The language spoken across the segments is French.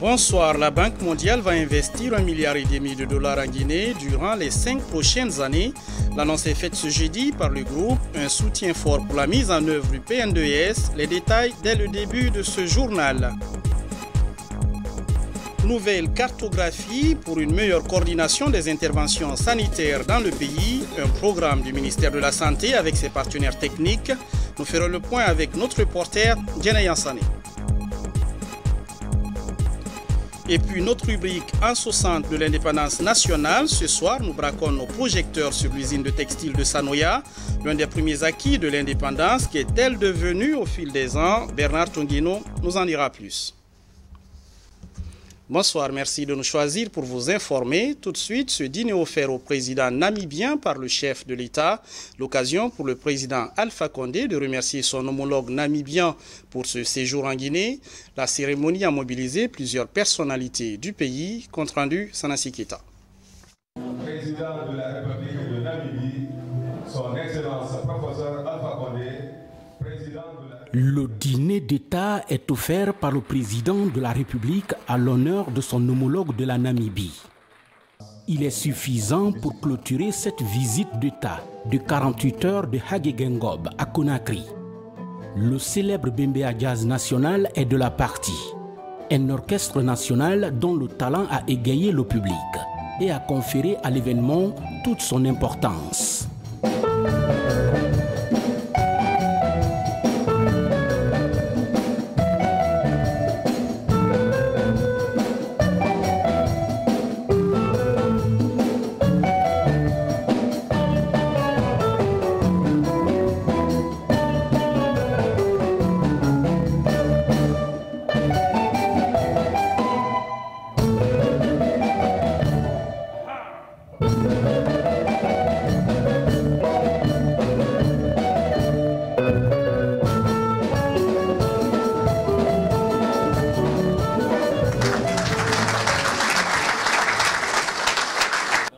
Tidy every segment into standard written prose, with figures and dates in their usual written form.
Bonsoir, la Banque mondiale va investir 1,5 milliard de dollars en Guinée durant les 5 prochaines années. L'annonce est faite ce jeudi par le groupe, un soutien fort pour la mise en œuvre du PN2S. Les détails dès le début de ce journal. Nouvelle cartographie pour une meilleure coordination des interventions sanitaires dans le pays, un programme du ministère de la Santé avec ses partenaires techniques. Nous ferons le point avec notre reporter Djena Yansane. Et puis notre rubrique en 60 de l'indépendance nationale. Ce soir, nous braquons nos projecteurs sur l'usine de textile de Sanoya, l'un des premiers acquis de l'indépendance qui est-elle devenue au fil des ans. Bernard Tonguino nous en dira plus. Bonsoir, merci de nous choisir pour vous informer. Tout de suite, ce dîner offert au président namibien par le chef de l'État. L'occasion pour le président Alpha Condé de remercier son homologue namibien pour ce séjour en Guinée. La cérémonie a mobilisé plusieurs personnalités du pays. Compte rendu, Sanassi Keita. Président de la République de Namibie, son Excellence professeur Alpha Condé, président de la... Le dîner d'État est offert par le président de la République à l'honneur de son homologue de la Namibie. Il est suffisant pour clôturer cette visite d'État de 48 heures de Hage Geingob à Conakry. Le célèbre Bembea Jazz National est de la partie, un orchestre national dont le talent a égayé le public et a conféré à l'événement toute son importance.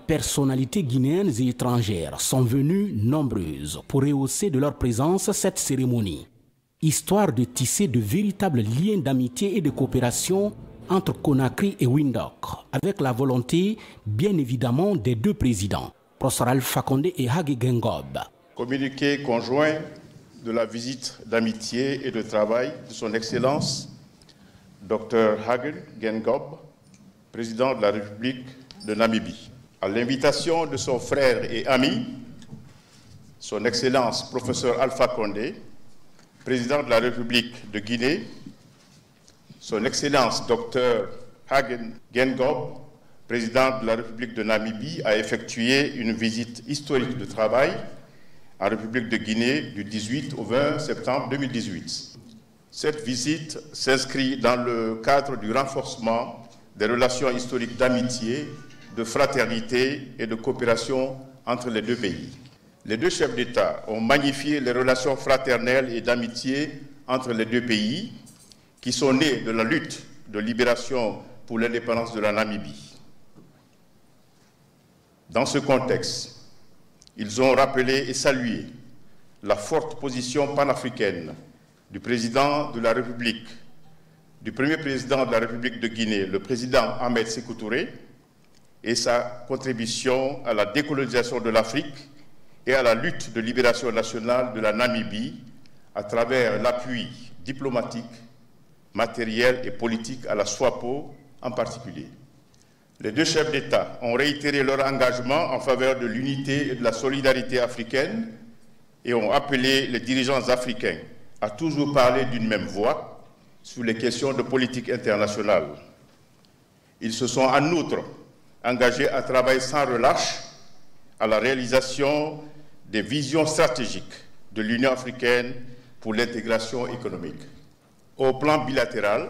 Personnalités guinéennes et étrangères sont venues nombreuses pour rehausser de leur présence cette cérémonie, histoire de tisser de véritables liens d'amitié et de coopération entre Conakry et Windhoek, avec la volonté, bien évidemment, des deux présidents, Professeur Alpha Condé et Hage Geingob. Communiqué conjoint de la visite d'amitié et de travail de son Excellence, Dr Hage Geingob, président de la République de Namibie. À l'invitation de son frère et ami, son Excellence professeur Alpha Condé, président de la République de Guinée, son Excellence Dr Hage Geingob, président de la République de Namibie, a effectué une visite historique de travail en République de Guinée du 18 au 20 septembre 2018. Cette visite s'inscrit dans le cadre du renforcement des relations historiques d'amitié, de fraternité et de coopération entre les deux pays. Les deux chefs d'État ont magnifié les relations fraternelles et d'amitié entre les deux pays qui sont nées de la lutte de libération pour l'indépendance de la Namibie. Dans ce contexte, ils ont rappelé et salué la forte position panafricaine du président de la République, du premier président de la République de Guinée, le président Ahmed Sékou Touré, et sa contribution à la décolonisation de l'Afrique et à la lutte de libération nationale de la Namibie à travers l'appui diplomatique, matériel et politique à la SWAPO en particulier. Les deux chefs d'État ont réitéré leur engagement en faveur de l'unité et de la solidarité africaine et ont appelé les dirigeants africains à toujours parler d'une même voix sur les questions de politique internationale. Ils se sont en outre engagés à travailler sans relâche à la réalisation des visions stratégiques de l'Union africaine pour l'intégration économique. Au plan bilatéral,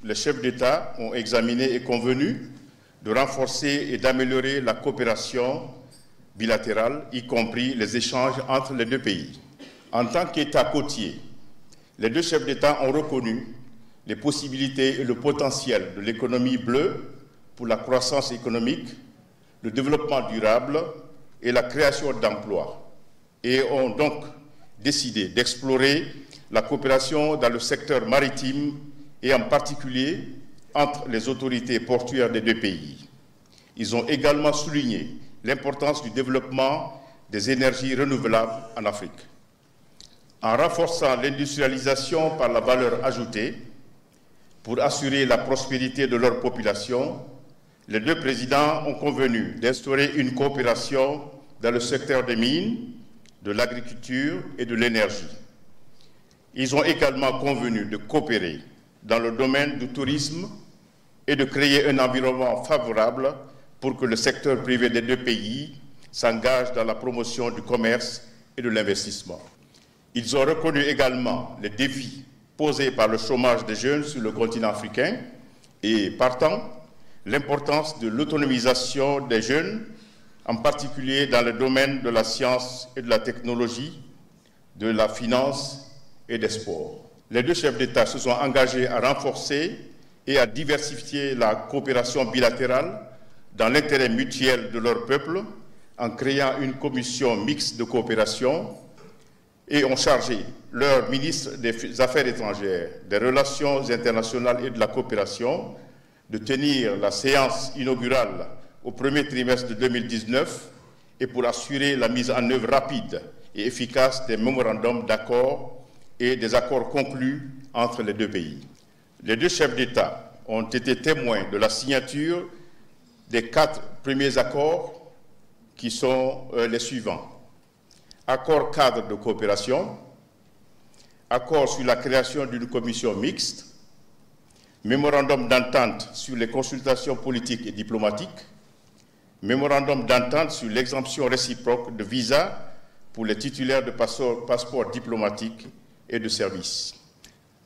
les chefs d'État ont examiné et convenu de renforcer et d'améliorer la coopération bilatérale, y compris les échanges entre les deux pays. En tant qu'État côtier, les deux chefs d'État ont reconnu les possibilités et le potentiel de l'économie bleue pour la croissance économique, le développement durable et la création d'emplois. et ont donc décidé d'explorer la coopération dans le secteur maritime et en particulier entre les autorités portuaires des deux pays. Ils ont également souligné l'importance du développement des énergies renouvelables en Afrique. En renforçant l'industrialisation par la valeur ajoutée pour assurer la prospérité de leur population, les deux présidents ont convenu d'instaurer une coopération dans le secteur des mines, de l'agriculture et de l'énergie. Ils ont également convenu de coopérer dans le domaine du tourisme et de créer un environnement favorable pour que le secteur privé des deux pays s'engage dans la promotion du commerce et de l'investissement. Ils ont reconnu également les défis posés par le chômage des jeunes sur le continent africain et, partant, l'importance de l'autonomisation des jeunes, en particulier dans le domaine de la science et de la technologie, de la finance et des sports. Les deux chefs d'État se sont engagés à renforcer et à diversifier la coopération bilatérale dans l'intérêt mutuel de leur peuple en créant une commission mixte de coopération et ont chargé leur ministre des Affaires étrangères, des Relations internationales et de la coopération de tenir la séance inaugurale au premier trimestre de 2019 et pour assurer la mise en œuvre rapide et efficace des mémorandums d'accord et des accords conclus entre les deux pays. Les deux chefs d'État ont été témoins de la signature des 4 premiers accords qui sont les suivants. Accord cadre de coopération, accord sur la création d'une commission mixte, mémorandum d'entente sur les consultations politiques et diplomatiques, mémorandum d'entente sur l'exemption réciproque de visa pour les titulaires de passeports diplomatiques et de services.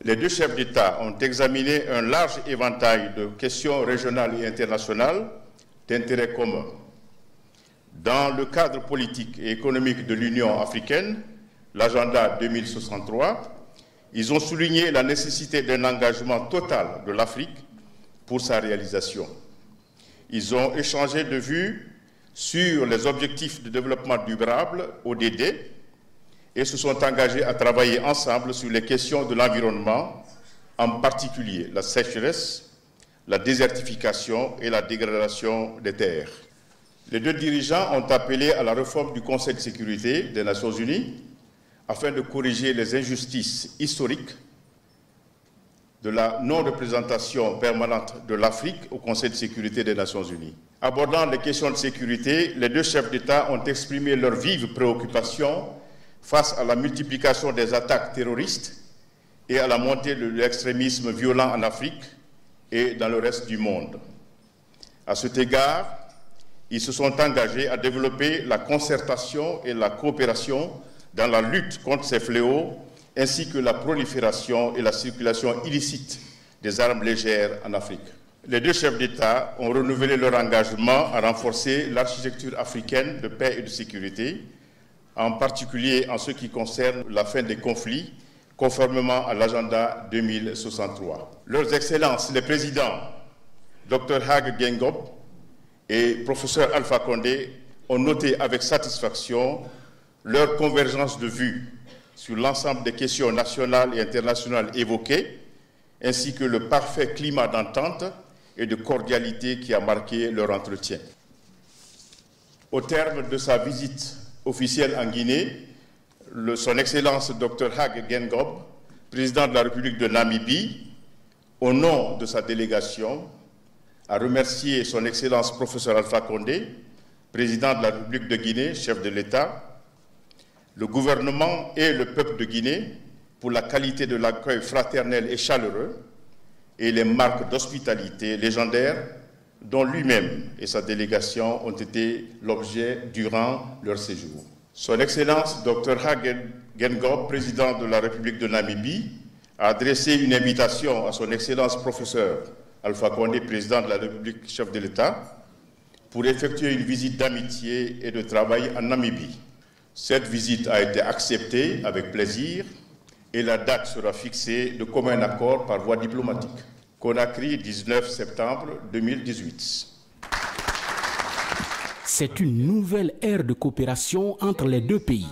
Les deux chefs d'État ont examiné un large éventail de questions régionales et internationales d'intérêt commun. Dans le cadre politique et économique de l'Union africaine, l'agenda 2063, ils ont souligné la nécessité d'un engagement total de l'Afrique pour sa réalisation. Ils ont échangé de vues sur les objectifs de développement durable, ODD, et se sont engagés à travailler ensemble sur les questions de l'environnement, en particulier la sécheresse, la désertification et la dégradation des terres. Les deux dirigeants ont appelé à la réforme du Conseil de sécurité des Nations Unies afin de corriger les injustices historiques de la non-représentation permanente de l'Afrique au Conseil de sécurité des Nations Unies. Abordant les questions de sécurité, les deux chefs d'État ont exprimé leurs vives préoccupations face à la multiplication des attaques terroristes et à la montée de l'extrémisme violent en Afrique et dans le reste du monde. À cet égard, ils se sont engagés à développer la concertation et la coopération dans la lutte contre ces fléaux, ainsi que la prolifération et la circulation illicite des armes légères en Afrique. Les deux chefs d'État ont renouvelé leur engagement à renforcer l'architecture africaine de paix et de sécurité, en particulier en ce qui concerne la fin des conflits, conformément à l'agenda 2063. Leurs Excellences, les présidents Dr Hage Geingob et Professeur Alpha Condé ont noté avec satisfaction leur convergence de vues sur l'ensemble des questions nationales et internationales évoquées, ainsi que le parfait climat d'entente et de cordialité qui a marqué leur entretien. Au terme de sa visite officielle en Guinée, son Excellence Dr Hage Geingob, président de la République de Namibie, au nom de sa délégation, a remercié son Excellence Professeur Alpha Condé, président de la République de Guinée, chef de l'État, le gouvernement et le peuple de Guinée pour la qualité de l'accueil fraternel et chaleureux et les marques d'hospitalité légendaires dont lui-même et sa délégation ont été l'objet durant leur séjour. Son Excellence Dr Hage Geingob, président de la République de Namibie, a adressé une invitation à son Excellence Professeur Alpha Condé, président de la République, chef de l'État, pour effectuer une visite d'amitié et de travail en Namibie. Cette visite a été acceptée avec plaisir et la date sera fixée de commun accord par voie diplomatique. Conakry, 19 septembre 2018. C'est une nouvelle ère de coopération entre les deux pays,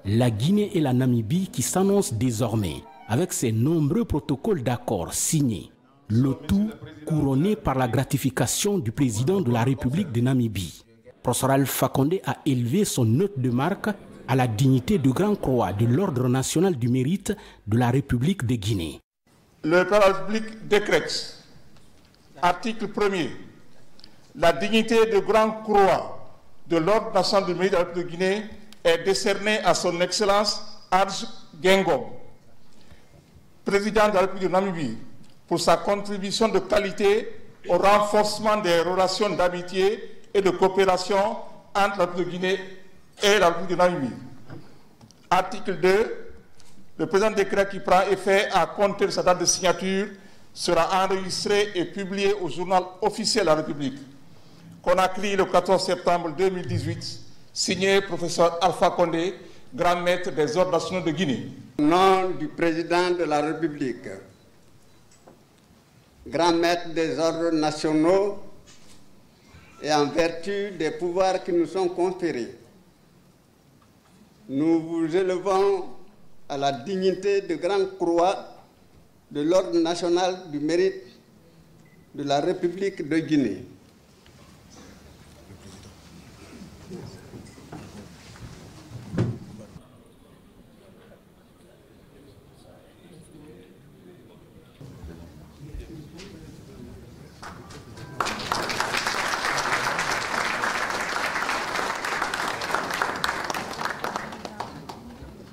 la Guinée et la Namibie, qui s'annonce désormais avec ses nombreux protocoles d'accord signés. Le tout couronné par la gratification du président de la République de Namibie. Professeur Alpha Condé a élevé son note de marque à la dignité de Grand Croix de l'Ordre national du mérite de la République de Guinée. Le président de la République décrète, article 1er, la dignité de Grand Croix de l'Ordre national du mérite de la République de Guinée est décernée à son Excellence Adj Gengom, président de la République de Namibie, pour sa contribution de qualité au renforcement des relations d'amitié et de coopération entre la République de Guinée et la République de Namibie. Article 2. Le présent décret qui prend effet à compter de sa date de signature sera enregistré et publié au journal officiel de la République. Conakry le 14 septembre 2018, signé professeur Alpha Condé, grand maître des ordres nationaux de Guinée. Au nom du président de la République, grand maître des ordres nationaux, et en vertu des pouvoirs qui nous sont conférés, nous vous élevons à la dignité de Grande Croix de l'Ordre national du mérite de la République de Guinée.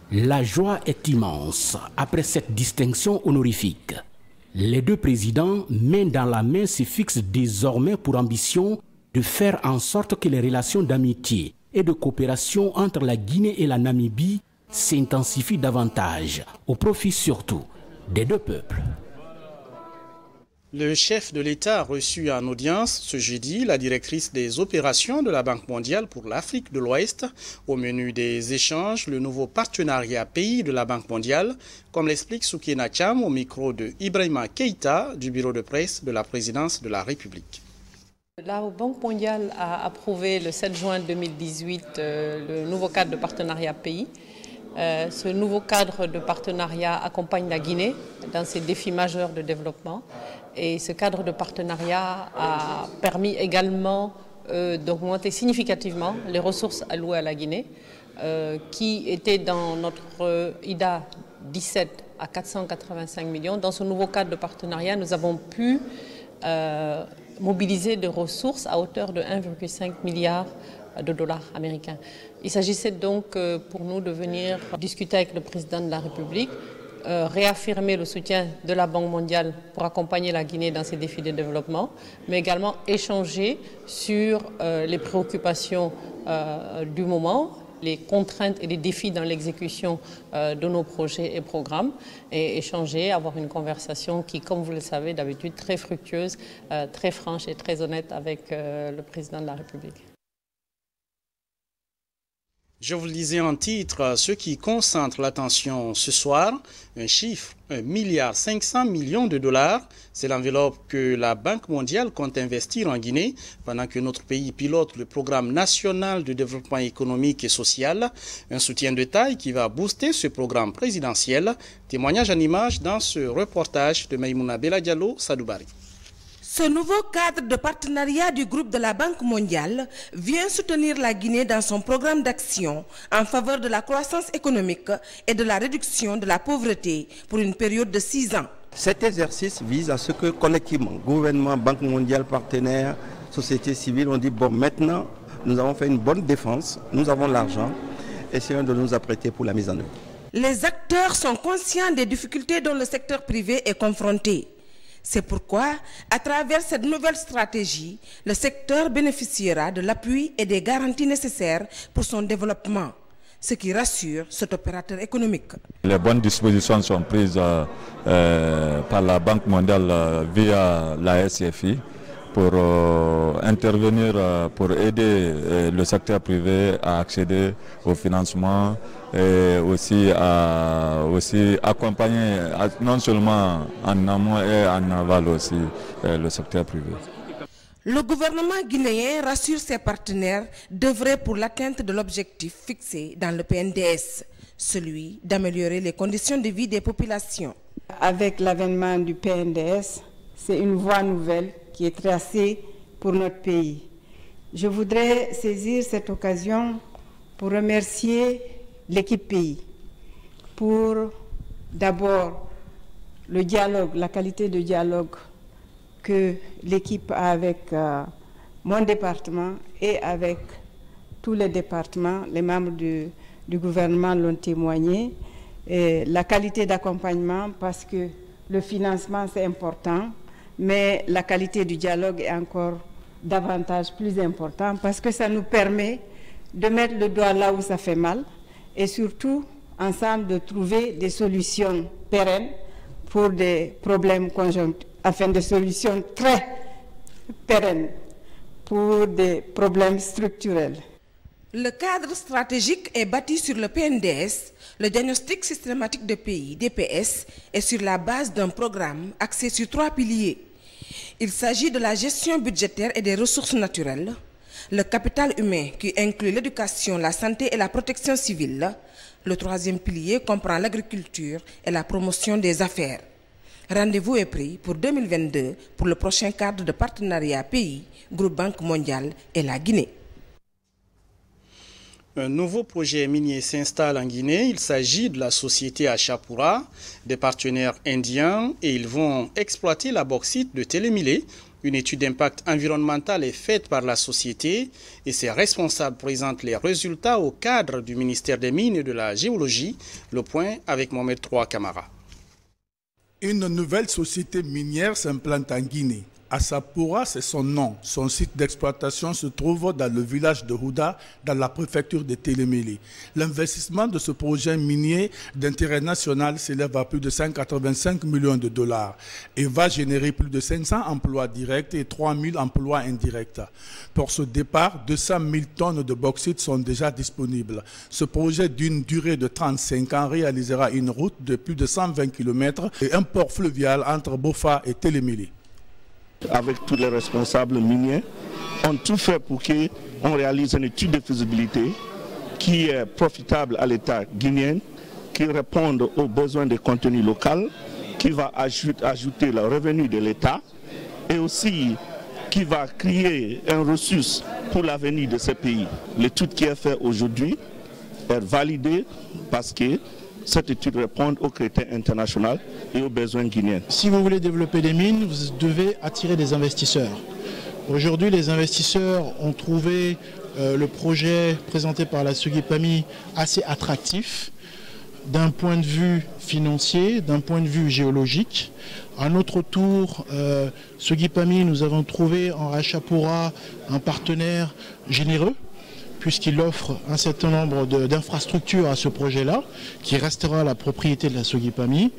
La joie est immense après cette distinction honorifique. Les deux présidents, main dans la main, se fixent désormais pour ambition de faire en sorte que les relations d'amitié et de coopération entre la Guinée et la Namibie s'intensifient davantage, au profit surtout des deux peuples. Le chef de l'État a reçu en audience ce jeudi la directrice des opérations de la Banque mondiale pour l'Afrique de l'Ouest. Au menu des échanges, le nouveau partenariat pays de la Banque mondiale, comme l'explique Soukena Cham au micro de Ibrahima Keïta du bureau de presse de la présidence de la République. La Banque mondiale a approuvé le 7 juin 2018 le nouveau cadre de partenariat pays. Ce nouveau cadre de partenariat accompagne la Guinée dans ses défis majeurs de développement. Et ce cadre de partenariat a permis également d'augmenter significativement les ressources allouées à la Guinée, qui étaient dans notre IDA 17 à 485 millions. Dans ce nouveau cadre de partenariat, nous avons pu mobiliser des ressources à hauteur de 1,5 milliard de dollars américains. Il s'agissait donc pour nous de venir discuter avec le président de la République, réaffirmer le soutien de la Banque mondiale pour accompagner la Guinée dans ses défis de développement, mais également échanger sur les préoccupations du moment, les contraintes et les défis dans l'exécution de nos projets et programmes, et échanger, avoir une conversation qui, comme vous le savez, d'habitude très fructueuse, très franche et très honnête avec le président de la République. Je vous le disais en titre, ce qui concentre l'attention ce soir, un chiffre, 1,5 milliard de dollars. C'est l'enveloppe que la Banque mondiale compte investir en Guinée pendant que notre pays pilote le programme national de développement économique et social. Un soutien de taille qui va booster ce programme présidentiel. Témoignage en images dans ce reportage de Maïmouna Bella Diallo, Sadoubari. Ce nouveau cadre de partenariat du groupe de la Banque mondiale vient soutenir la Guinée dans son programme d'action en faveur de la croissance économique et de la réduction de la pauvreté pour une période de 6 ans. Cet exercice vise à ce que collectivement, gouvernement, Banque mondiale, partenaires, société civile, on dit bon, maintenant nous avons fait une bonne défense, nous avons l'argent, essayons de nous apprêter pour la mise en œuvre. Les acteurs sont conscients des difficultés dont le secteur privé est confronté. C'est pourquoi, à travers cette nouvelle stratégie, le secteur bénéficiera de l'appui et des garanties nécessaires pour son développement, ce qui rassure cet opérateur économique. Les bonnes dispositions sont prises par la Banque mondiale via la SCFI pour intervenir, pour aider le secteur privé à accéder au financement et aussi accompagner non seulement en amont et en aval aussi le secteur privé. Le gouvernement guinéen rassure ses partenaires d'œuvrer pour l'atteinte de l'objectif fixé dans le PNDS, celui d'améliorer les conditions de vie des populations. Avec l'avènement du PNDS, c'est une voie nouvelle qui est tracée pour notre pays. Je voudrais saisir cette occasion pour remercier l'équipe pays pour d'abord le dialogue, la qualité de dialogue que l'équipe a avec mon département et avec tous les départements. Les membres du gouvernement l'ont témoigné. Et la qualité d'accompagnement, parce que le financement c'est important, mais la qualité du dialogue est encore davantage plus important parce que ça nous permet de mettre le doigt là où ça fait mal et surtout ensemble de trouver des solutions pérennes pour des problèmes conjoncturels, afin des solutions très pérennes pour des problèmes structurels. Le cadre stratégique est bâti sur le PNDS, le diagnostic systématique de pays, DPS, et sur la base d'un programme axé sur 3 piliers. Il s'agit de la gestion budgétaire et des ressources naturelles, le capital humain qui inclut l'éducation, la santé et la protection civile. Le 3e pilier comprend l'agriculture et la promotion des affaires. Rendez-vous est pris pour 2022 pour le prochain cadre de partenariat pays, Groupe Banque mondiale et la Guinée. Un nouveau projet minier s'installe en Guinée. Il s'agit de la société Achapura, des partenaires indiens, et ils vont exploiter la bauxite de Télémilé. Une étude d'impact environnemental est faite par la société et ses responsables présentent les résultats au cadre du ministère des Mines et de la Géologie. Le point avec Mohamed III Camara. Une nouvelle société minière s'implante en Guinée. Achapura, c'est son nom. Son site d'exploitation se trouve dans le village de Houda, dans la préfecture de Télémilé. L'investissement de ce projet minier d'intérêt national s'élève à plus de 185 millions de dollars et va générer plus de 500 emplois directs et 3000 emplois indirects. Pour ce départ, 200 000 tonnes de bauxite sont déjà disponibles. Ce projet d'une durée de 35 ans réalisera une route de plus de 120 km et un port fluvial entre Bofa et Télémilé. Avec tous les responsables miniers, ont tout fait pour qu'on réalise une étude de faisabilité qui est profitable à l'État guinéen, qui réponde aux besoins des contenus locaux, qui va ajouter le revenu de l'État et aussi qui va créer un ressource pour l'avenir de ce pays. L'étude qui est faite aujourd'hui est validée parce que cette étude répond aux critères internationaux et aux besoins guinéens. Si vous voulez développer des mines, vous devez attirer des investisseurs. Aujourd'hui, les investisseurs ont trouvé le projet présenté par la Sogipami assez attractif d'un point de vue financier, d'un point de vue géologique. À notre tour, Sogipami, nous avons trouvé en Achapura un partenaire généreux, puisqu'il offre un certain nombre d'infrastructures à ce projet-là, qui restera la propriété de la Sogipami.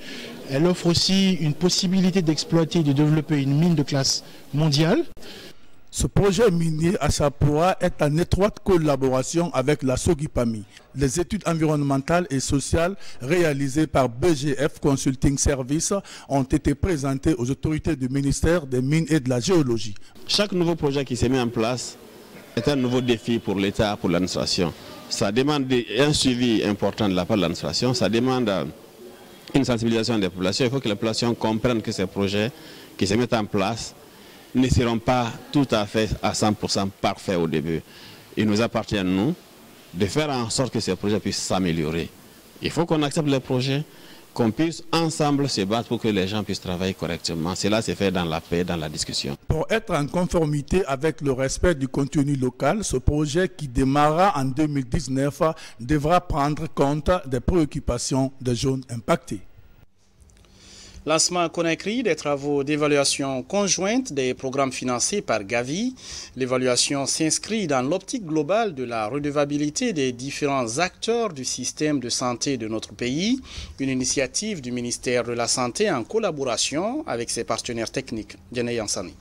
Elle offre aussi une possibilité d'exploiter et de développer une mine de classe mondiale. Ce projet minier Achapura est en étroite collaboration avec la Sogipami. Les études environnementales et sociales réalisées par BGF Consulting Service ont été présentées aux autorités du ministère des Mines et de la Géologie. Chaque nouveau projet qui se met en place est un nouveau défi pour l'État, pour l'administration. Ça demande un suivi important de la part de l'administration, ça demande une sensibilisation des populations. Il faut que les populations comprennent que ces projets qui se mettent en place ne seront pas tout à fait à 100% parfaits au début. Il nous appartient à nous de faire en sorte que ces projets puissent s'améliorer. Il faut qu'on accepte les projets, qu'on puisse ensemble se battre pour que les gens puissent travailler correctement. Cela se fait dans la paix, dans la discussion. Pour être en conformité avec le respect du contenu local, ce projet qui démarra en 2019 devra prendre compte des préoccupations des zones impactées. Lancement à Conakry des travaux d'évaluation conjointe des programmes financés par Gavi. L'évaluation s'inscrit dans l'optique globale de la redevabilité des différents acteurs du système de santé de notre pays. Une initiative du ministère de la Santé en collaboration avec ses partenaires techniques. Diane Yansani.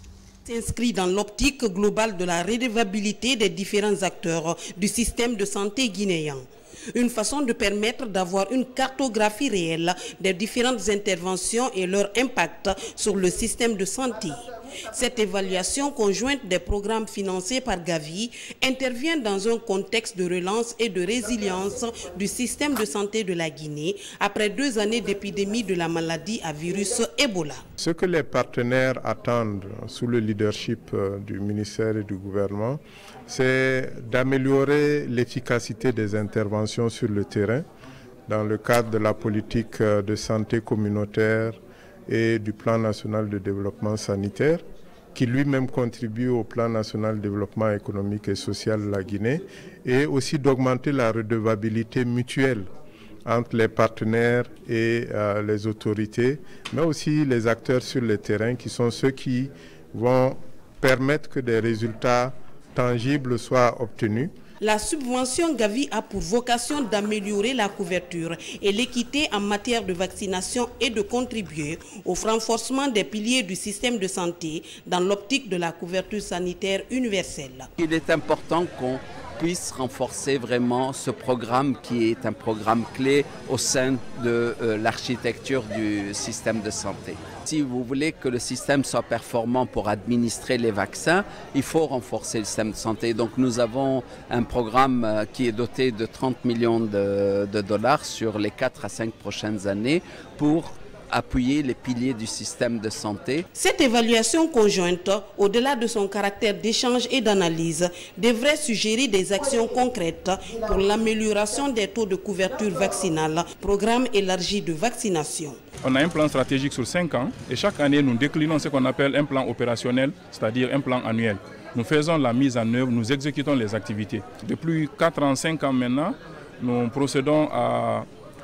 S'inscrit dans l'optique globale de la redevabilité des différents acteurs du système de santé guinéen. Une façon de permettre d'avoir une cartographie réelle des différentes interventions et leur impact sur le système de santé. Cette évaluation conjointe des programmes financés par Gavi intervient dans un contexte de relance et de résilience du système de santé de la Guinée après 2 années d'épidémie de la maladie à virus Ebola. Ce que les partenaires attendent sous le leadership du ministère et du gouvernement, c'est d'améliorer l'efficacité des interventions sur le terrain dans le cadre de la politique de santé communautaire et du plan national de développement sanitaire, qui lui-même contribue au plan national de développement économique et social de la Guinée, et aussi d'augmenter la redevabilité mutuelle entre les partenaires et les autorités, mais aussi les acteurs sur le terrain qui sont ceux qui vont permettre que des résultats tangibles soient obtenus. La subvention Gavi a pour vocation d'améliorer la couverture et l'équité en matière de vaccination et de contribuer au renforcement des piliers du système de santé dans l'optique de la couverture sanitaire universelle. Il est important qu'on puisse renforcer vraiment ce programme qui est un programme clé au sein de l'architecture du système de santé. Si vous voulez que le système soit performant pour administrer les vaccins, il faut renforcer le système de santé. Donc nous avons un programme qui est doté de 30 millions de dollars sur les 4 à 5 prochaines années pour appuyer les piliers du système de santé. Cette évaluation conjointe, au-delà de son caractère d'échange et d'analyse, devrait suggérer des actions concrètes pour l'amélioration des taux de couverture vaccinale, programme élargi de vaccination. On a un plan stratégique sur 5 ans et chaque année nous déclinons ce qu'on appelle un plan opérationnel, c'est-à-dire un plan annuel. Nous faisons la mise en œuvre, nous exécutons les activités. Depuis 4 ans, 5 ans maintenant, nous procédons à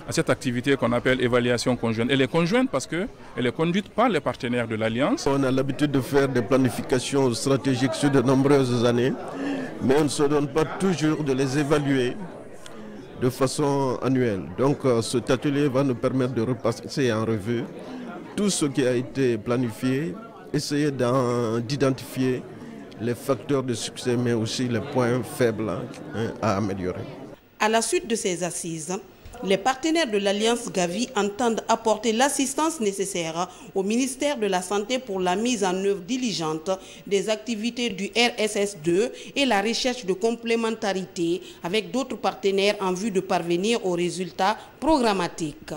cette activité qu'on appelle évaluation conjointe. Elle est conjointe parce qu'elle est conduite par les partenaires de l'Alliance. On a l'habitude de faire des planifications stratégiques sur de nombreuses années, mais on ne se donne pas toujours de les évaluer de façon annuelle. Donc cet atelier va nous permettre de repasser en revue tout ce qui a été planifié, essayer d'identifier les facteurs de succès, mais aussi les points faibles à améliorer. À la suite de ces assises, les partenaires de l'Alliance Gavi entendent apporter l'assistance nécessaire au ministère de la Santé pour la mise en œuvre diligente des activités du RSS2 et la recherche de complémentarité avec d'autres partenaires en vue de parvenir aux résultats programmatiques.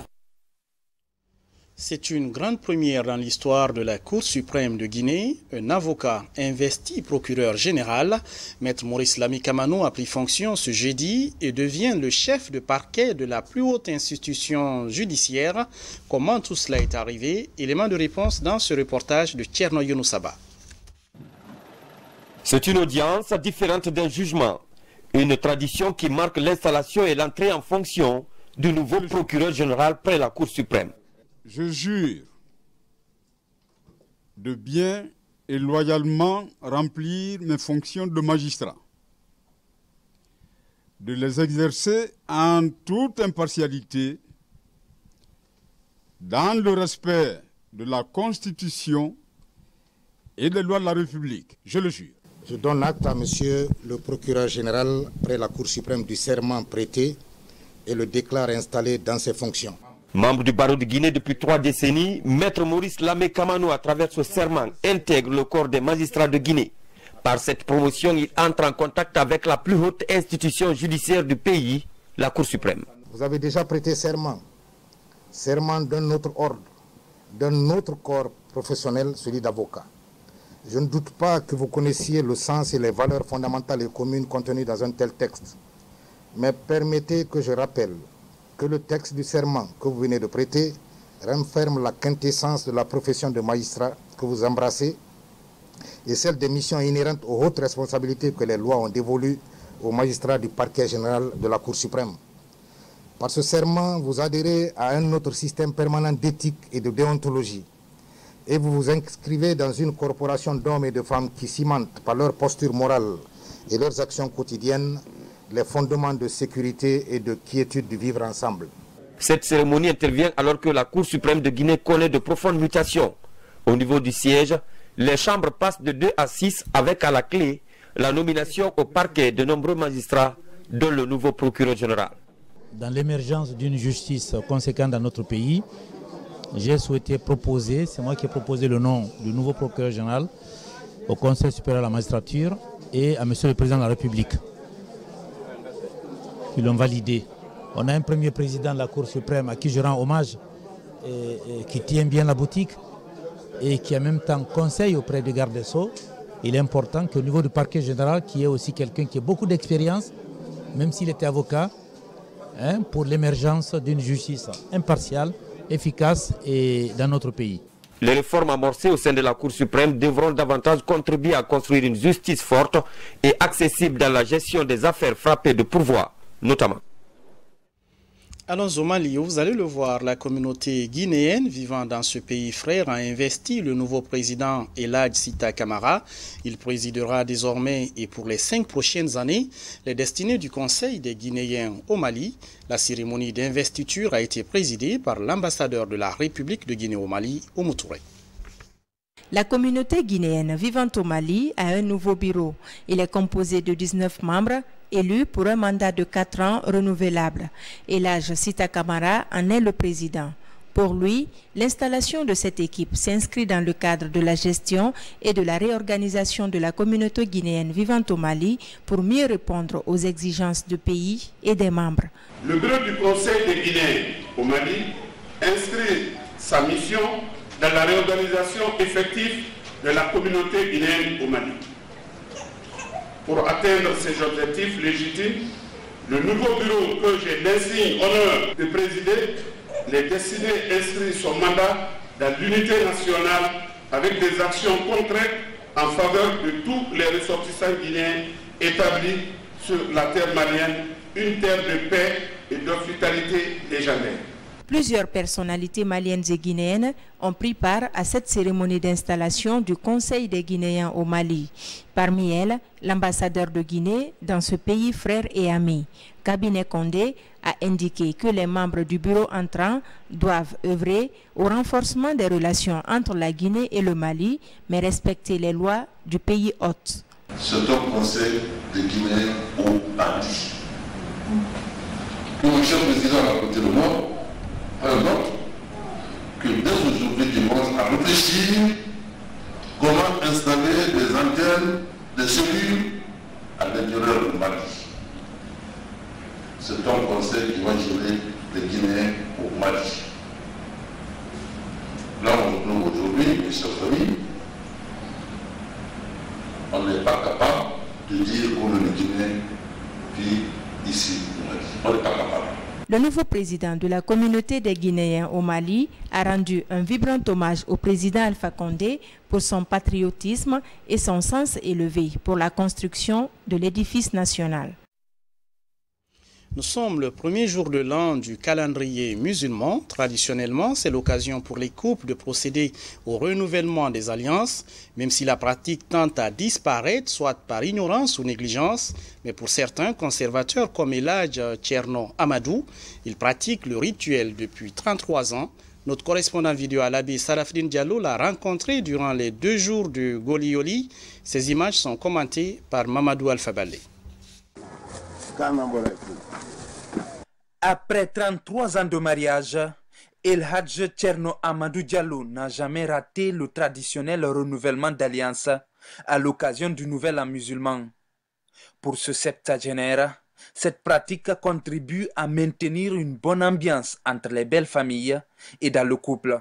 C'est une grande première dans l'histoire de la Cour suprême de Guinée. Un avocat investi procureur général, Maître Maurice Lamy Kamano, a pris fonction ce jeudi et devient le chef de parquet de la plus haute institution judiciaire. Comment tout cela est arrivé? Élément de réponse dans ce reportage de Tcherno Younoussaba. C'est une audience différente d'un jugement. Une tradition qui marque l'installation et l'entrée en fonction du nouveau procureur général près la Cour suprême. Je jure de bien et loyalement remplir mes fonctions de magistrat, de les exercer en toute impartialité, dans le respect de la Constitution et des lois de la République. Je le jure. Je donne acte à monsieur le procureur général près la Cour suprême du serment prêté et le déclare installé dans ses fonctions. Membre du barreau de Guinée depuis 3 décennies, Maître Maurice Lamy Kamano, à travers ce serment, intègre le corps des magistrats de Guinée. Par cette promotion, il entre en contact avec la plus haute institution judiciaire du pays, la Cour suprême. Vous avez déjà prêté serment d'un autre ordre, d'un autre corps professionnel, celui d'avocat. Je ne doute pas que vous connaissiez le sens et les valeurs fondamentales et communes contenues dans un tel texte. Mais permettez que je rappelle que le texte du serment que vous venez de prêter renferme la quintessence de la profession de magistrat que vous embrassez et celle des missions inhérentes aux hautes responsabilités que les lois ont dévolues aux magistrats du parquet général de la Cour suprême. Par ce serment, vous adhérez à un autre système permanent d'éthique et de déontologie et vous vous inscrivez dans une corporation d'hommes et de femmes qui cimentent par leur posture morale et leurs actions quotidiennes les fondements de sécurité et de quiétude du vivre ensemble. Cette cérémonie intervient alors que la Cour suprême de Guinée connaît de profondes mutations. Au niveau du siège, les chambres passent de 2 à 6 avec à la clé la nomination au parquet de nombreux magistrats, dont le nouveau procureur général. Dans l'émergence d'une justice conséquente dans notre pays, j'ai souhaité proposer, c'est moi qui ai proposé le nom du nouveau procureur général au Conseil supérieur de la magistrature et à Monsieur le Président de la République, qui l'ont validé. On a un premier président de la Cour suprême à qui je rends hommage, et qui tient bien la boutique et qui en même temps conseille auprès du garde des Sceaux. Il est important qu'au niveau du parquet général, qui est aussi quelqu'un qui a beaucoup d'expérience, même s'il était avocat, pour l'émergence d'une justice impartiale, efficace et dans notre pays. Les réformes amorcées au sein de la Cour suprême devront davantage contribuer à construire une justice forte et accessible dans la gestion des affaires frappées de pourvoi, notamment. Allons au Mali, vous allez le voir, la communauté guinéenne vivant dans ce pays frère a investi le nouveau président Elhadj Sita Camara. Il présidera désormais et pour les 5 prochaines années les destinées du Conseil des Guinéens au Mali. La cérémonie d'investiture a été présidée par l'ambassadeur de la République de Guinée au Mali, Oumou Touré. La communauté guinéenne vivant au Mali a un nouveau bureau. Il est composé de 19 membres élus pour un mandat de 4 ans renouvelable. Elhadj Sita Camara en est le président. Pour lui, l'installation de cette équipe s'inscrit dans le cadre de la gestion et de la réorganisation de la communauté guinéenne vivant au Mali pour mieux répondre aux exigences du pays et des membres. Le bureau du Conseil des Guinéens au Mali inscrit sa mission dans la réorganisation effective de la communauté guinéenne au Mali. Pour atteindre ces objectifs légitimes, le nouveau bureau que j'ai l'insigne honneur de présider, les destinés inscrits son mandat dans l'unité nationale avec des actions concrètes en faveur de tous les ressortissants guinéens établis sur la terre malienne, une terre de paix et d'hospitalité légendaire. Plusieurs personnalités maliennes et guinéennes ont pris part à cette cérémonie d'installation du Conseil des Guinéens au Mali. Parmi elles, l'ambassadeur de Guinée dans ce pays frère et ami, Kabinet Condé, a indiqué que les membres du bureau entrant doivent œuvrer au renforcement des relations entre la Guinée et le Mali, mais respecter les lois du pays hôte. C'est un Conseil des Guinéens au Mali. Mon cher président à côté de moi, par exemple, que dès aujourd'hui dimanche à réfléchir comment installer des antennes, des cellules à l'intérieur du Mali. C'est un conseil qui va gérer les Guinéens au Mali. Là, on se trouve aujourd'hui, mes chers amis, on n'est pas capable de dire combien de Guinéens vivent ici au Mali. On n'est pas capable. Le nouveau président de la communauté des Guinéens au Mali a rendu un vibrant hommage au président Alpha Condé pour son patriotisme et son sens élevé pour la construction de l'édifice national. Nous sommes le premier jour de l'an du calendrier musulman. Traditionnellement, c'est l'occasion pour les couples de procéder au renouvellement des alliances, même si la pratique tend à disparaître, soit par ignorance ou négligence. Mais pour certains conservateurs comme Elhadj Tcherno Amadou, ils pratiquent le rituel depuis 33 ans. Notre correspondant vidéo à l'abbé Sarafdine Diallo l'a rencontré durant les 2 jours du Golioli. Ces images sont commentées par Mamadou Alpha-Balé. Après 33 ans de mariage, Elhadj Tcherno Amadou Diallo n'a jamais raté le traditionnel renouvellement d'alliance à l'occasion du nouvel an musulman. Pour ce septagénaire, cette pratique contribue à maintenir une bonne ambiance entre les belles familles et dans le couple.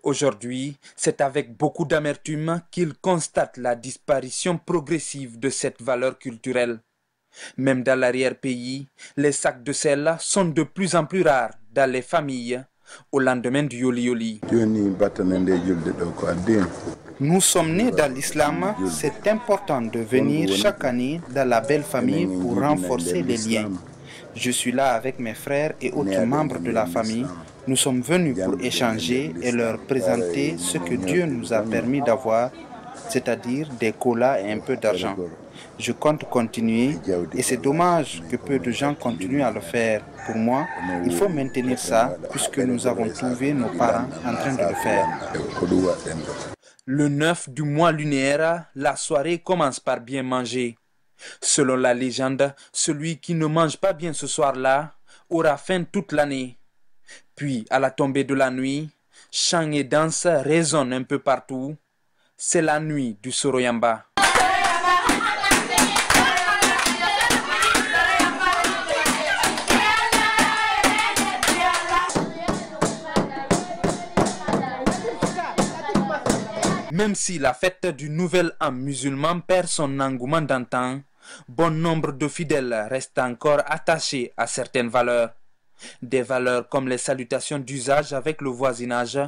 Aujourd'hui, c'est avec beaucoup d'amertume qu'il constate la disparition progressive de cette valeur culturelle. Même dans l'arrière-pays, les sacs de sel sont de plus en plus rares dans les familles au lendemain du Yoli-Yoli. Nous sommes nés dans l'islam, c'est important de venir chaque année dans la belle famille pour renforcer les liens. Je suis là avec mes frères et autres membres de la famille. Nous sommes venus pour échanger et leur présenter ce que Dieu nous a permis d'avoir, c'est-à-dire des colas et un peu d'argent. Je compte continuer et c'est dommage que peu de gens continuent à le faire. Pour moi, il faut maintenir ça puisque nous avons trouvé nos parents en train de le faire. Le 9 du mois lunaire, la soirée commence par bien manger. Selon la légende, celui qui ne mange pas bien ce soir-là aura faim toute l'année. Puis, à la tombée de la nuit, Chants et danses résonnent un peu partout. C'est la nuit du Soroyamba. Même si la fête du Nouvel An musulman perd son engouement d'antan, bon nombre de fidèles restent encore attachés à certaines valeurs. Des valeurs comme les salutations d'usage avec le voisinage,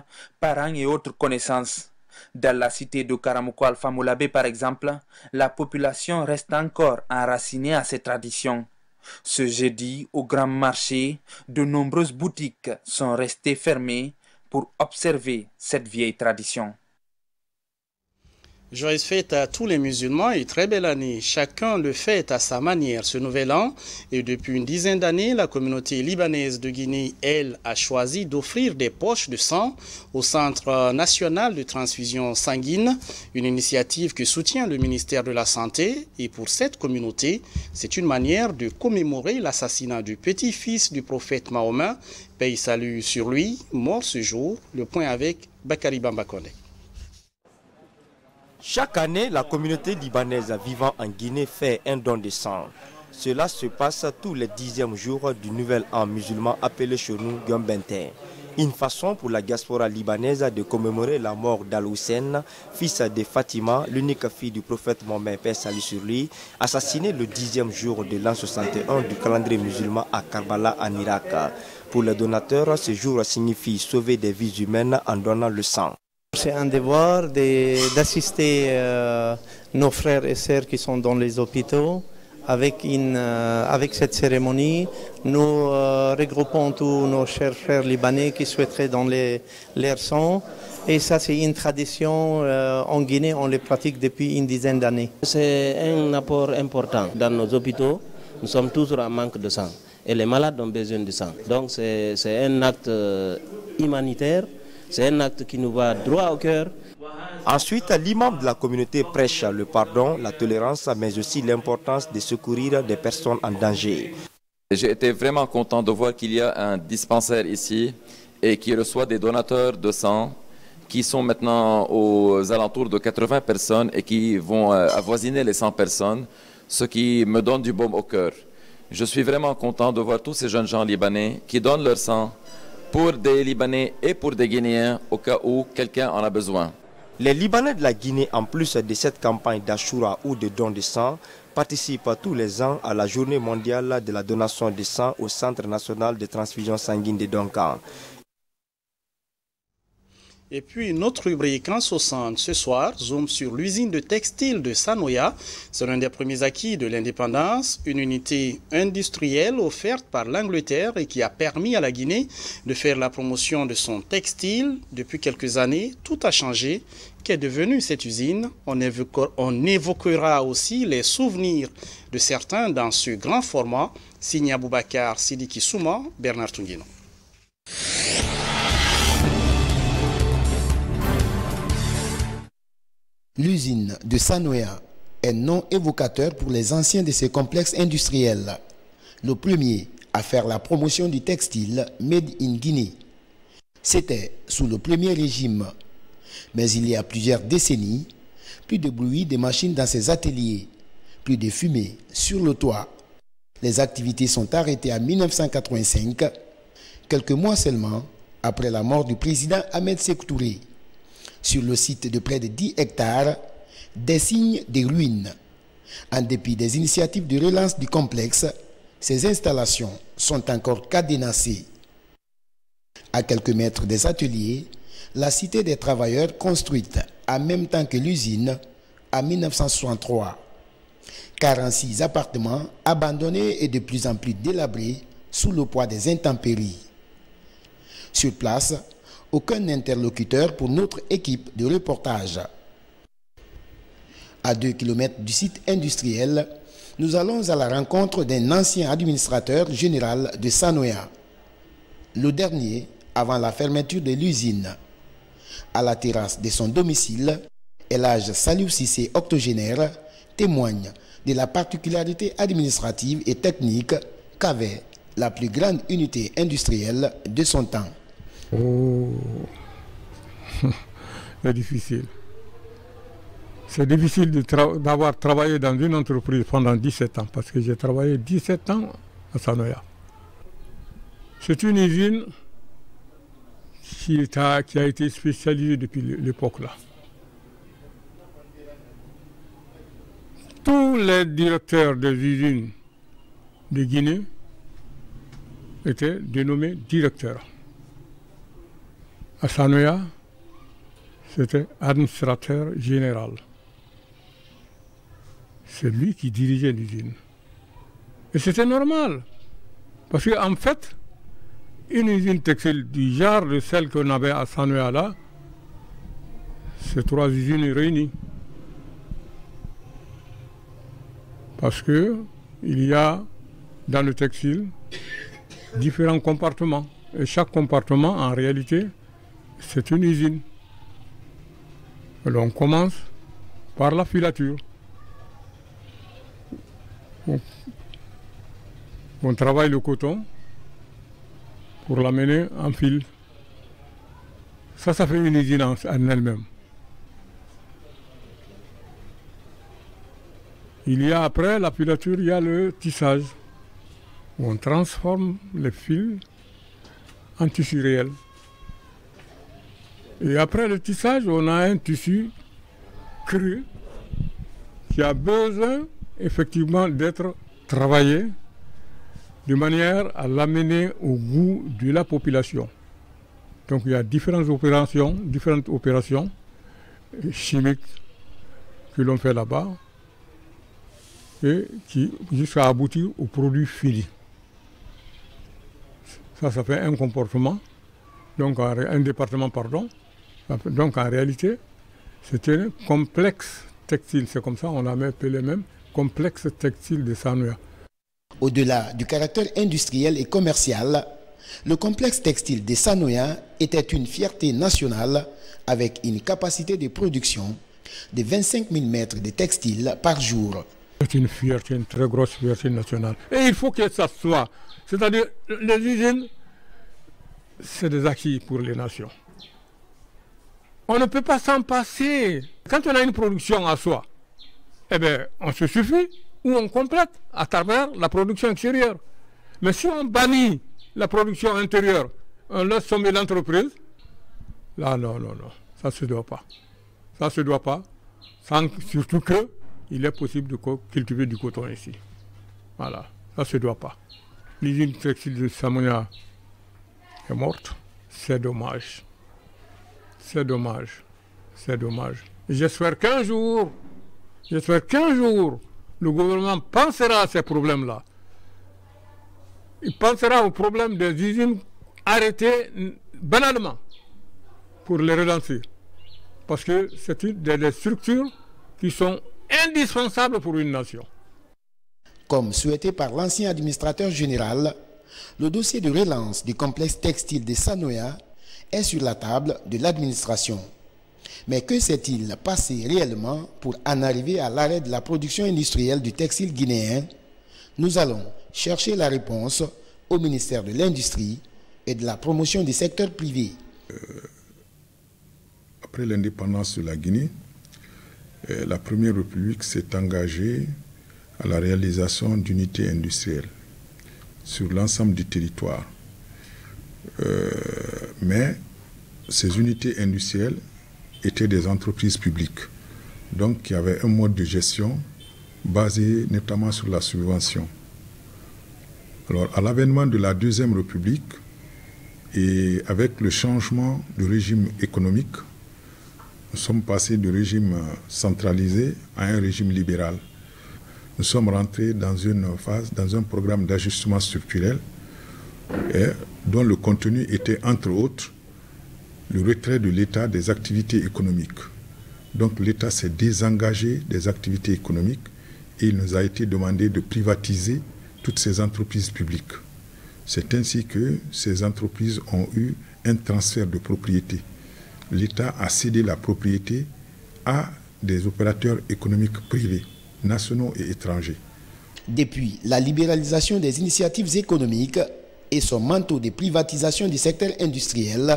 parents et autres connaissances. Dans la cité de Karamoko Alpha Moulabé par exemple, la population reste encore enracinée à ces traditions. Ce jeudi, au grand marché, de nombreuses boutiques sont restées fermées pour observer cette vieille tradition. Joyeuse fête à tous les musulmans et très belle année. Chacun le fête à sa manière ce nouvel an. Et depuis une dizaine d'années, la communauté libanaise de Guinée, elle, a choisi d'offrir des poches de sang au Centre national de transfusion sanguine, une initiative que soutient le ministère de la Santé. Et pour cette communauté, c'est une manière de commémorer l'assassinat du petit-fils du prophète Mahomet. Paix et salut sur lui, mort ce jour. Le point avec Bakari Bambakone. Chaque année, la communauté libanaise vivant en Guinée fait un don de sang. Cela se passe tous les 10e jours du nouvel an musulman appelé chez nous Gumbente. Une façon pour la diaspora libanaise de commémorer la mort d'Al-Hussein, fils de Fatima, l'unique fille du prophète Mohammed, paix salut sur lui, assassiné le 10e jour de l'an 61 du calendrier musulman à Karbala en Irak. Pour les donateurs, ce jour signifie sauver des vies humaines en donnant le sang. C'est un devoir d'assister nos frères et sœurs qui sont dans les hôpitaux. Avec cette cérémonie, nous regroupons tous nos chers frères libanais qui souhaiteraient donner leur sang. Et ça, c'est une tradition en Guinée, on le pratique depuis une dizaine d'années. C'est un apport important dans nos hôpitaux. Nous sommes toujours en manque de sang et les malades ont besoin de sang. Donc c'est un acte humanitaire. C'est un acte qui nous va droit au cœur. Ensuite, l'imam de la communauté prêche le pardon, la tolérance, mais aussi l'importance de secourir des personnes en danger. J'ai été vraiment content de voir qu'il y a un dispensaire ici et qui reçoit des donateurs de sang qui sont maintenant aux alentours de 80 personnes et qui vont avoisiner les 100 personnes, ce qui me donne du baume au cœur. Je suis vraiment content de voir tous ces jeunes gens libanais qui donnent leur sang pour des Libanais et pour des Guinéens au cas où quelqu'un en a besoin. Les Libanais de la Guinée, en plus de cette campagne d'Ashura ou de don de sang, participent tous les ans à la journée mondiale de la donation de sang au Centre national de transfusion sanguine de Donkan. Et puis une autre rubrique en 60 ce soir, zoom sur l'usine de textile de Sanoya. C'est l'un des premiers acquis de l'indépendance, une unité industrielle offerte par l'Angleterre et qui a permis à la Guinée de faire la promotion de son textile. Depuis quelques années, tout a changé. Qu'est devenue cette usine? On évoquera aussi les souvenirs de certains dans ce grand format. Signé Aboubakar, Sidiki Souma, Bernard Tunguino. L'usine de Sanoya est non évocateur pour les anciens de ces complexes industriels. Le premier à faire la promotion du textile made in Guinée. C'était sous le premier régime. Mais il y a plusieurs décennies, plus de bruit des machines dans ces ateliers, plus de fumée sur le toit. Les activités sont arrêtées en 1985, quelques mois seulement après la mort du président Ahmed Sékou Touré. Sur le site de près de 10 hectares, des signes de ruines. En dépit des initiatives de relance du complexe, ces installations sont encore cadenassées. À quelques mètres des ateliers, la cité des travailleurs construite en même temps que l'usine en 1963. 46 appartements abandonnés et de plus en plus délabrés sous le poids des intempéries. Sur place, aucun interlocuteur pour notre équipe de reportage. À 2 km du site industriel, nous allons à la rencontre d'un ancien administrateur général de Sanoya. Le dernier avant la fermeture de l'usine. À la terrasse de son domicile, Elhadj Saliou Cissé, octogénaire, témoigne de la particularité administrative et technique qu'avait la plus grande unité industrielle de son temps. C'est difficile. C'est difficile d'avoir travaillé dans une entreprise pendant 17 ans, parce que j'ai travaillé 17 ans à Sanoya. C'est une usine qui a été spécialisée depuis l'époque là. Tous les directeurs des usines de Guinée étaient dénommés directeurs. À Sanoya, c'était administrateur général. C'est lui qui dirigeait l'usine. Et c'était normal. Parce qu'en fait, une usine textile du genre de celle qu'on avait à Sanoya là, c'est 3 usines réunies. Parce qu'il y a dans le textile différents compartiments. Et chaque compartiment, en réalité, c'est une usine. Alors on commence par la filature. On travaille le coton pour l'amener en fil. Ça fait une usine en elle-même. Il y a après la filature, il y a le tissage, où on transforme les fils en tissu réel. Et après le tissage, on a un tissu cru qui a besoin effectivement d'être travaillé de manière à l'amener au goût de la population. Donc il y a différentes opérations chimiques que l'on fait là-bas et qui jusqu'à aboutir au produit fini. Ça fait un comportement, donc un département, pardon. Donc en réalité, c'était un complexe textile, c'est comme ça on l'a appelé même complexe textile de Sanoya. Au-delà du caractère industriel et commercial, le complexe textile de Sanoya était une fierté nationale avec une capacité de production de 25 000 mètres de textile par jour. C'est une fierté, une très grosse fierté nationale. Et il faut que ça soit. C'est-à-dire, les usines, c'est des acquis pour les nations. On ne peut pas s'en passer. Quand on a une production à soi, eh bien, on se suffit ou on complète à travers la production extérieure. Mais si on bannit la production intérieure, on laisse tomber l'entreprise, là, non, ça ne se doit pas. Ça ne se doit pas, surtout qu'il est possible de cultiver du coton ici. Voilà, ça ne se doit pas. L'usine textile de Sanoya est morte, c'est dommage. C'est dommage, c'est dommage. J'espère qu'un jour, le gouvernement pensera à ces problèmes-là. Il pensera au problème des usines arrêtées banalement pour les relancer. Parce que c'est une des structures qui sont indispensables pour une nation. Comme souhaité par l'ancien administrateur général, le dossier de relance du complexe textile de Sanoya est sur la table de l'administration. Mais que s'est-il passé réellement pour en arriver à l'arrêt de la production industrielle du textile guinéen? Nous allons chercher la réponse au ministère de l'Industrie et de la promotion du secteur privé. Après l'indépendance de la Guinée, la Première République s'est engagée à la réalisation d'unités industrielles sur l'ensemble du territoire. Mais ces unités industrielles étaient des entreprises publiques, donc qui avaient un mode de gestion basé notamment sur la subvention. Alors, à l'avènement de la Deuxième République et avec le changement de régime économique, nous sommes passés du régime centralisé à un régime libéral. Nous sommes rentrés dans une phase, dans un programme d'ajustement structurel dont le contenu était, entre autres, le retrait de l'État des activités économiques. Donc l'État s'est désengagé des activités économiques et il nous a été demandé de privatiser toutes ces entreprises publiques. C'est ainsi que ces entreprises ont eu un transfert de propriété. L'État a cédé la propriété à des opérateurs économiques privés, nationaux et étrangers. Depuis la libéralisation des initiatives économiques et son manteau de privatisation du secteur industriel,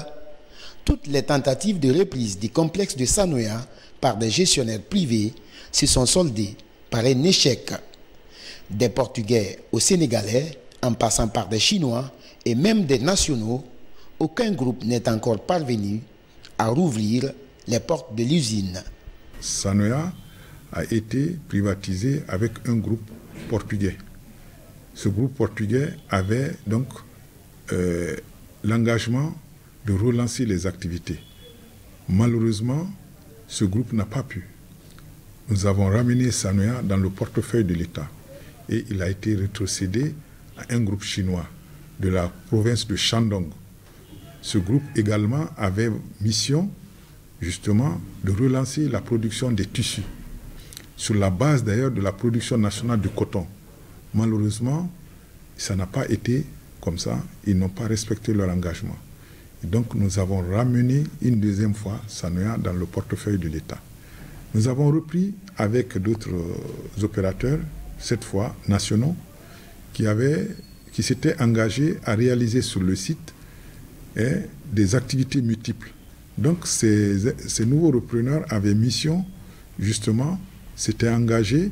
Toutes les tentatives de reprise du complexe de Sanoya par des gestionnaires privés se sont soldées par un échec. Des Portugais aux Sénégalais, en passant par des Chinois et même des nationaux, aucun groupe n'est encore parvenu à rouvrir les portes de l'usine. Sanoya a été privatisé avec un groupe portugais. Ce groupe portugais avait donc l'engagement de relancer les activités. Malheureusement, ce groupe n'a pas pu. Nous avons ramené Sanoya dans le portefeuille de l'État et il a été rétrocédé à un groupe chinois de la province de Shandong. Ce groupe également avait mission justement de relancer la production des tissus, sur la base d'ailleurs de la production nationale de coton. Malheureusement, ça n'a pas été comme ça, ils n'ont pas respecté leur engagement. Et donc nous avons ramené une deuxième fois Sanoya dans le portefeuille de l'État. Nous avons repris avec d'autres opérateurs, cette fois nationaux, qui s'étaient engagés à réaliser sur le site des activités multiples. Donc ces nouveaux repreneurs avaient mission, justement, s'étaient engagés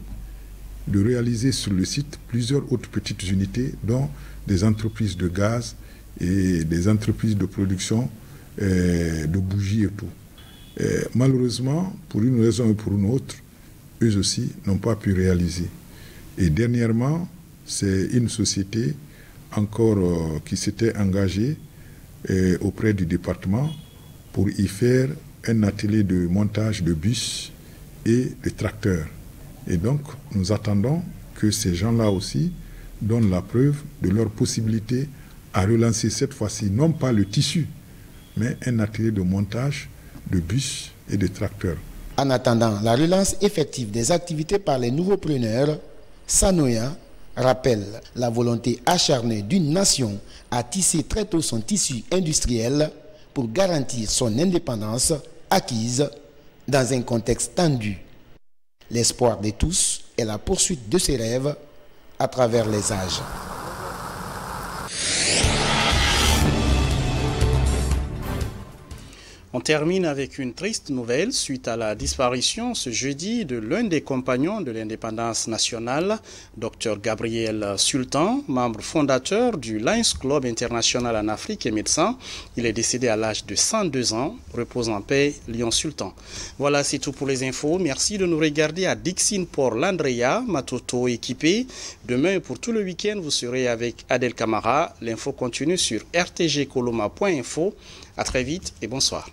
de réaliser sur le site plusieurs autres petites unités, dont des entreprises de gaz et des entreprises de production de bougies et tout. Malheureusement, pour une raison ou pour une autre, eux aussi n'ont pas pu réaliser. Et dernièrement, c'est une société encore qui s'était engagée auprès du département pour y faire un atelier de montage de bus et de tracteurs. Et donc, nous attendons que ces gens-là aussi donnent la preuve de leur possibilité à relancer cette fois-ci, non pas le tissu, mais un atelier de montage de bus et de tracteurs. En attendant la relance effective des activités par les nouveaux preneurs, Sanoya rappelle la volonté acharnée d'une nation à tisser très tôt son tissu industriel pour garantir son indépendance acquise dans un contexte tendu. L'espoir de tous est la poursuite de ses rêves à travers les âges. On termine avec une triste nouvelle suite à la disparition ce jeudi de l'un des compagnons de l'indépendance nationale, Dr Gabriel Sultan, membre fondateur du Lions Club International en Afrique et médecin. Il est décédé à l'âge de 102 ans. Repose en paix, Lion Sultan. Voilà, c'est tout pour les infos. Merci de nous regarder à Dixine Port Landrea, Matoto équipé. Demain et pour tout le week-end, vous serez avec Adel Camara. L'info continue sur rtgcoloma.info. À très vite et bonsoir.